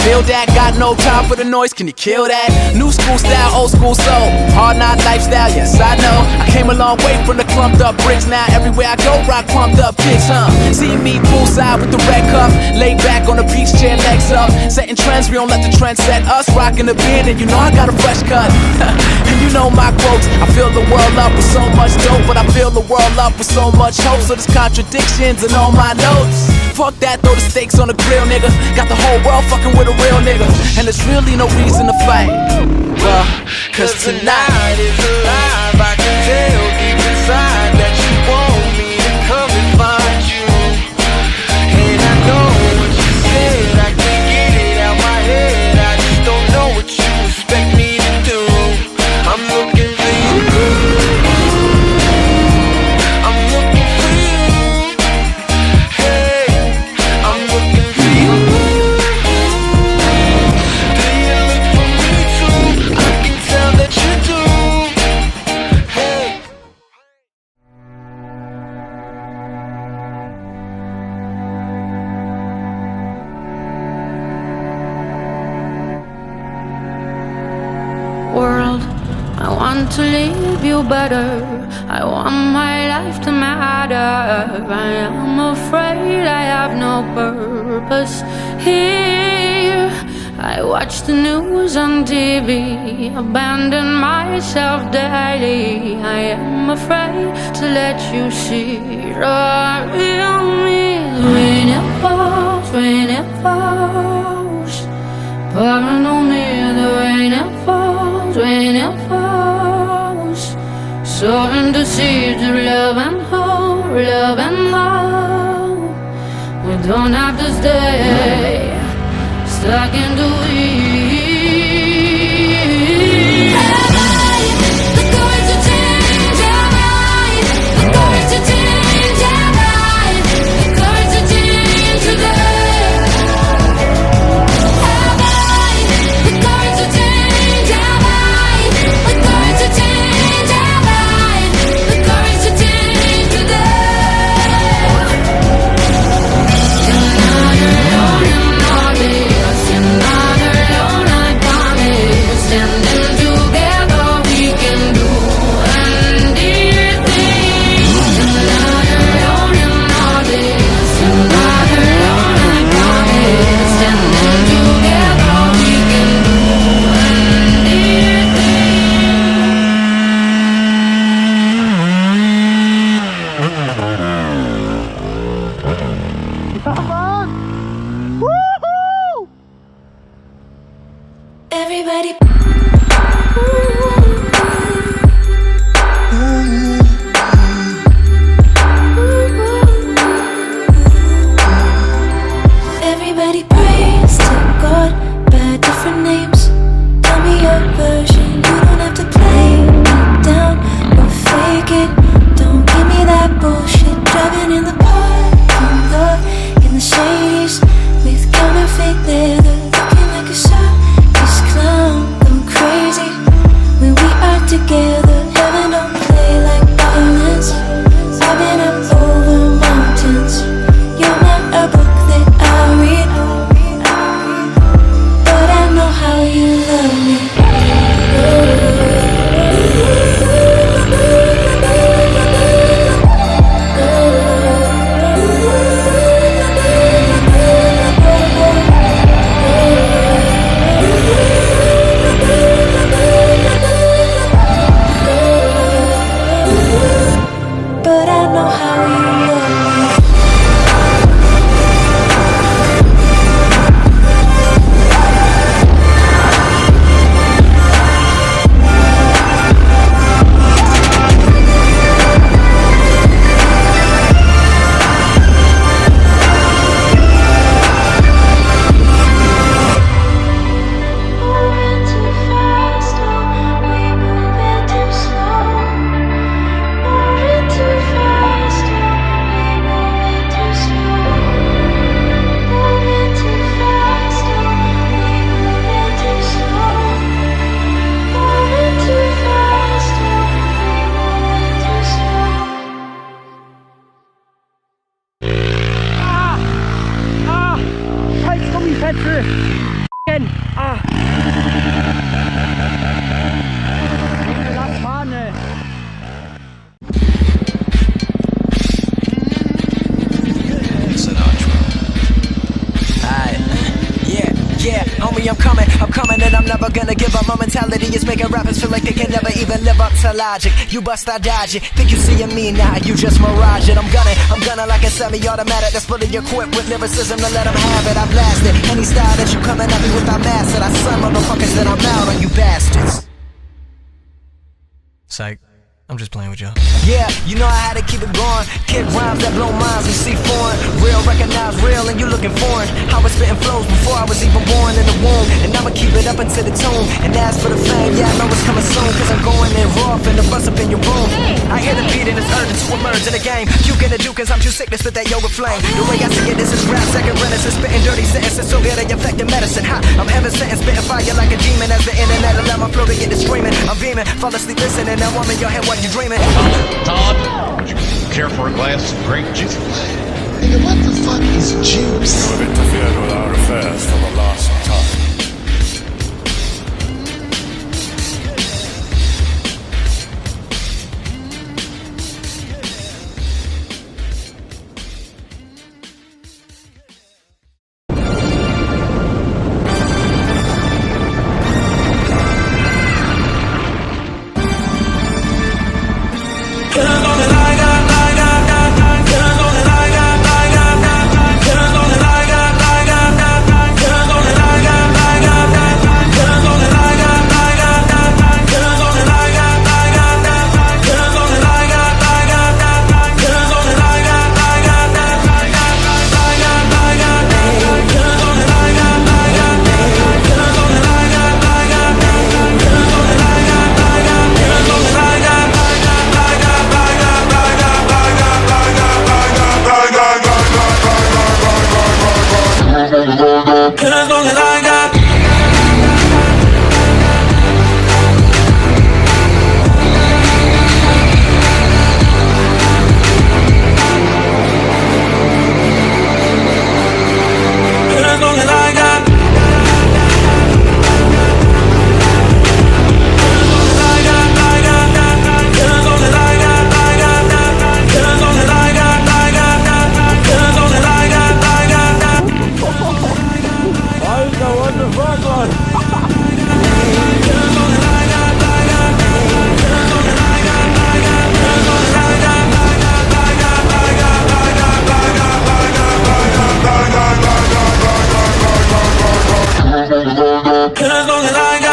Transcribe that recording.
feel that? Got no time for the noise, can you kill that? New school style, old school soul, hard knock lifestyle, yes I know. I came a long way from the clumped up bricks. Now everywhere I go, rock pumped up kicks, huh? Seeing me poolside with the red cup, laid back on the beach chair, legs up, setting trends, we don't let the trend set us. Rocking the beard, and you know I got a fresh cut. And you know my quotes, I fill the world up with so much dope, but I fill the world up with so much hope. So there's contradictions in all my notes. Fuck that, throw the steaks on the grill, nigga. Got the whole world fucking with a real nigga, and there's really no reason to fight. Well, cause tonight is alive. I can tell deep inside that you want me to come and find you. And I know what you said, I can't get it out my head. I just don't know what you expect me to do. I'm looking for you. I'm looking for you. Hey, I'm looking for you. Do you look for me too? I can tell that you do. Hey. World, I want to leave you better. I want my life to matter. I am afraid I have no purpose here. I watch the news on TV, abandon myself daily. I am afraid to let you see the real me. When it falls, when it falls, pouring on me, the rain it falls, when it falls, sowing the seeds of love and hope, love and hope. We don't have to stay stuck in the weeds. Have I the courage to change? Have I the courage to change? Have I the courage to change today? Have I the courage to change? Have I the courage to change? Have I the courage to change today? You're not alone in all this. You're not alone, I promise. Standing together, we can do anything. You're not alone in all this. You're not alone, I promise. Standing together, we can do anything. Everybody. Everybody prays to God by different names. Tell me your version. You don't have to play it down or fake it. Don't give me that bullshit. Driving in the parking lot in the shades with counterfeit leather, looking like a circus clown. Go crazy when we are together. Heaven don't play like violence. I've been up over mountains. You're not a book that I read, but I know how you love me. But I know how you love me. Moving too fast, or we moving too slow. Moving too fast, or we moving too slow. Moving too fast, or we moving too slow. Moving too fast, or we moving too slow. Scheiß Gummifetze! hin! Ah. Lass Fahne! Yeah, homie, I'm coming, and I'm never gonna give up. My mentality is making rappers feel like they can never even live up to logic. You bust, I dodge it. Think you seeing me now, you just mirage it. I'm gunning like a semi-automatic that's fully equipped with lyricism to let them have it. I blast it. Any style that you coming at me with, I master. I son motherfuckers that I'm out on you bastards. Psych. I'm just playing with y'all. Yeah, you know I had to keep it going. Kick rhymes that blow minds and see foreign. Real, recognize real, and you looking foreign. I was spitting flows before I was even born in the womb, and I'ma keep it up until the tomb. And as for the fame, yeah, I know it's coming soon, cause I'm going in raw, finna bust up in your room. I hear the beat and it's urgent to emerge in the game. You can do cause I'm too sick to spit that yoga flame. The way I see it, this is rap, second renaissance, spitting dirty sentences so good they affecting medicine. Ha, I'm heaven sent and spitting fire like a demon. As the internet allow my flow to get to screaming, I'm beaming, fall asleep listening, now I'm in your head while you dreaming. Todd, would you care for a glass of grape juice? Nigga, what the fuck is juice? You have interfered with our affairs for the last time. As long as I got as long as I got as long as I got